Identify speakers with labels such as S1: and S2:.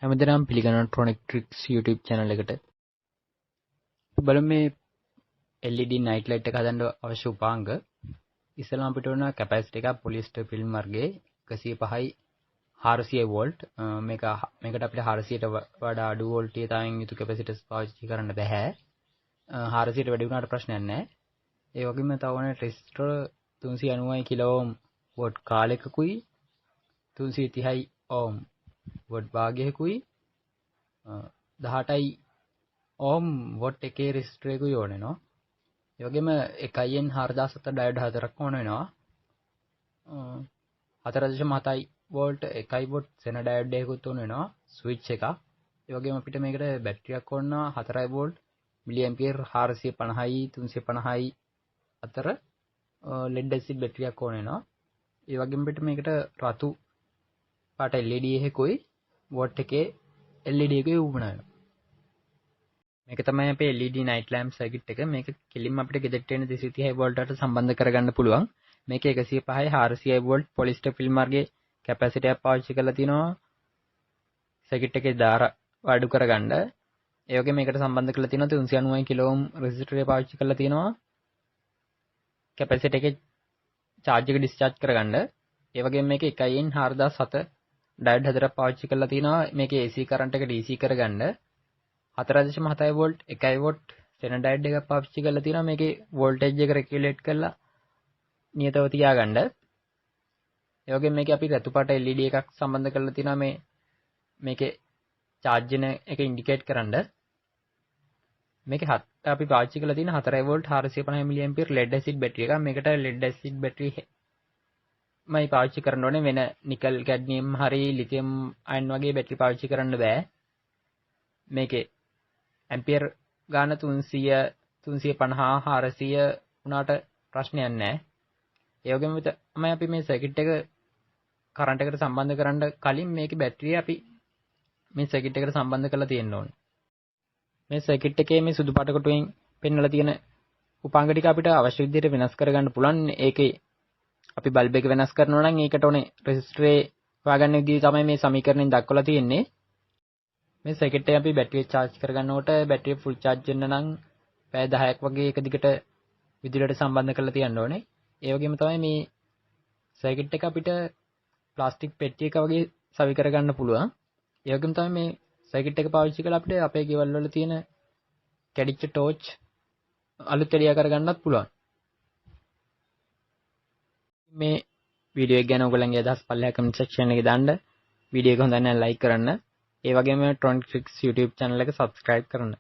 S1: හැමදෙනාම පිළිගන්නවා Tronic Tricks YouTube channel එකට. බලමු මේ LED night light එක හදන්න අවශ්‍ය උපාංග. ඉස්සෙල්ලාම අපිට ඕන කැපැසිටර් එකක් පොලිස්ටර් ෆිල්ම් වර්ගයේ 105යි 400 වෝල්ට්. මේකට අපිට 400ට වඩා අඩු වෝල්ටේජයෙන් යුතු කැපැසිටර්ස් පාවිච්චි කරන්න බෑ. 400ට වැඩි වුණාට ප්‍රශ්නයක් නැහැ. ඒ වගේම තව ඕනේ රෙසිස්ටර් 390 කිලෝ ඕම් වෝට් කාලයකකුයි 330 ඕම් වොට් භාගයකුයි 18යි ඕම් වොට් එකේ රෙසිස්ටර් එකකුයි ඕන වෙනවා. ඒ වගේම 1N 4007 ඩයෝඩ් හතරක් ඕන වෙනවා. 4.7යි වෝල්ට් 1 වොට් සෙන ඩයෝඩ් එකකුත් ඕන වෙනවා. ස්විච් එකක්. ඒ වගේම අපිට මේකට බැටරියක් ඕන 4 වෝල්ට් මිලි ඇම්පියර් 450යි 350යි අතර LED ඇසිඩ් බැටරියක් ඕන වෙනවා. ඒ වගේම අපිට මේකට රතු පාට LED එකකුයි වොට් එකේ LED එකකුයි උපුණා වෙනවා. මේක තමයි අපේ LED night lamp circuit එක. මේක කෙලින්ම අපිට ගෙදරට එන 230 වෝල්ට් වලට සම්බන්ධ කරගන්න පුළුවන්. මේක 105යි 400 වෝල්ට් පොලිස්ටර් ෆිල්ම් වර්ගයේ කැපැසිටර් එකක් පාවිච්චි කරලා තිනවා. circuit එකේ දාර අඩු කරගන්න. ඒ වගේ මේකට සම්බන්ධ කරලා තිනවා 390 කිලෝ ඕම් රෙසිස්ටර් එක පාවිච්චි කරලා තිනවා. කැපැසිටර් එකේ charge එක discharge කරගන්න. ඒ වගේම මේක 1N 4007 ඩයෝඩ් හතරක් පාවිච්චි කරලා තිනවා. මේකේ AC කරන්ට් එක DC කරගන්න 4.7 වෝල්ට් 1 වොට් සෙන ඩයෝඩ් එකක් පාවිච්චි කරලා තිනවා. මේකේ වෝල්ටේජ් එක රෙගියුලේට් කරලා නියතව තියාගන්න. ඒ වගේම මේකේ අපි රතු පාට LED එකක් සම්බන්ධ කරලා තිනවා. මේකේ charge වෙන එක ඉන්ඩිකේට් කරන්න. මේකේ අපි පාවිච්චි කරලා තියෙන 4 volt 450 milli ampere LED acid battery එකක්. මේකට LED ඇසිඩ් බැටරි මයි පාවිච්චි කරන්න ඕනේ. වෙන නිකල් කැඩ්මියම් හරි ලිතියම් අයන් වගේ බැටරි පාවිච්චි කරන්න බෑ. මේකේ ඇම්පියර් ගාන 300 350 400 උනාට ප්‍රශ්නයක් නැහැ. ඒ වගේම තමයි අපි මේ සර්කිට් එක කරන්ට් එකට සම්බන්ධ කරන්න කලින් මේකේ බැටරිය අපි මේ සර්කිට් එකට සම්බන්ධ කරලා තියෙන්න ඕනේ. මේ සර්කිට් එකේ මේ සුදු පාට කොටුවෙන් පෙන්වලා තියෙන උපාංග ටික අපිට අවශ්‍ය විදිහට වෙනස් කරගන්න පුළුවන්. ඒකේ අපි බල්බ් එක වෙනස් කරනවා නම් ඒකට ඕනේ රෙසිස්ටර් හොයාගන්න විදිහ තමයි මේ සමීකරණයෙන් දක්වලා තියෙන්නේ. මේ සර්කිට් එක අපි බැටරිය charge කරගන්නකොට බැටරිය full charge වෙන්න නම් පැය 10ක් වගේ එක දිගට විදුලියට සම්බන්ධ කරලා තියන්න ඕනේ. ඒ වගේම තමයි මේ සර්කිට් එක අපිට ප්ලාස්ටික් පෙට්ටියක වගේ සවි කරගන්න පුළුවන්. ඒ වගේම තමයි මේ සර්කිට් එක පාවිච්චි කරලා අපිට අපේ ගෙවල් වල තියෙන කැඩිච්ච ටෝච් අලුත් එළිය කරගන්නත් පුළුවන්. මේ වීඩියෝ එක ගැන ඔයගොල්ලන්ගේ අදහස් පල්ලෙහා කමෙන්ට් සෙක්ෂන් එකේ දාන්න. වීඩියෝ එක හොඳ නම් ලයික් කරන්න. ඒ වගේම Tronic Tricks YouTube channel එක subscribe කරන්න.